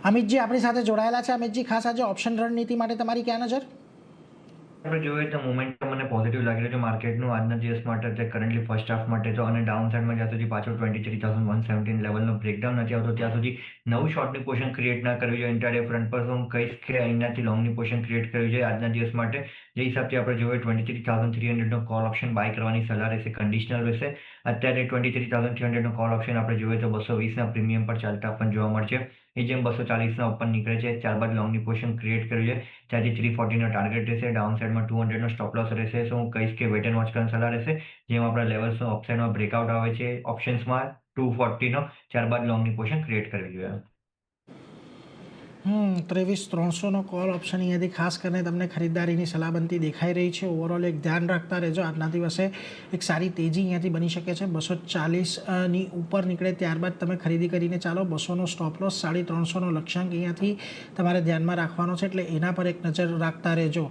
અમિતજી આપણી સાથે જોડાયેલા છે. અમિતજી, ખાસ આજે ઓપ્શન રણનીતિ માટે તમારી ક્યાં નજર? આપણે જોઈએ તો મોમેન્ટમ મને પોઝિટિવ લાગી રહ્યું છે માર્કેટનું આજના દિવસ માટે તે કરન્ટલી ફર્સ્ટ હાફ માટે તો અને ડાઉન સાઇડમાં જ્યાં સુધી પાછળ 23,117 લેવલનો બ્રેકડાઉન નથી આવતો ત્યાં સુધી નવું શોર્ટની પોઝિશન ક્રિએટ ના કરવી જોઈએ. ઇન્ટ્રાડે ફ્રન્ટ પર તો હું કહીશ કે અહીંયાથી લોંગની પોઝિશન ક્રિએટ કરવી જોઈએ આજના દિવસ માટે. જે હિસાબથી આપણે જોઈએ 23,300નો કોલ ઓપ્શન બાય કરવાની સલાહ રહેશે, કન્ડિશનલ રહેશે. અત્યારે 23,300નો કોલ ઓપ્શન આપણે જોઈએ તો 220ના પ્રીમિયમ પર ચાલતા પણ જોવા મળશે. એ જેમ 240ના ઓપન નીકળે છે ત્યારબાદ લોંગની પોઝિશન ક્રિએટ કરવી જોઈએ. ત્યાંથી 340નો ટાર્ગેટ રહેશે, ડાઉન સાઇડમાં 200નો સ્ટોપ લોસ રહેશે. સો હું કહીશ કે વેટ એન્ડ વોચ કરવાની સલાહ રહેશે. જેમાં આપણા લેવલ્સનો અપસાઇડમાં બ્રેકઆઉટ આવે છે ઓપ્શન્સમાં 240નો, ત્યારબાદ લોંગની પોઝિશન ક્રિએટ કરવી જોઈએ. 23,300નો કોલ ઓપ્શન અહીંયાથી ખાસ કરીને તમને ખરીદદારીની સલાહ બનતી દેખાઈ રહી છે. ઓવરઓલ એક ધ્યાન રાખતા રહેજો. આજના દિવસે એક સારી તેજી અહીંયાથી બની શકે છે. 240ની ઉપર નીકળે ત્યારબાદ તમે ખરીદી કરીને ચાલો. 200નો સ્ટોપ લોસ, 350નો લક્ષ્યાંક અહીંયાથી તમારે ધ્યાનમાં રાખવાનો છે, એટલે એના પર એક નજર રાખતા રહેજો.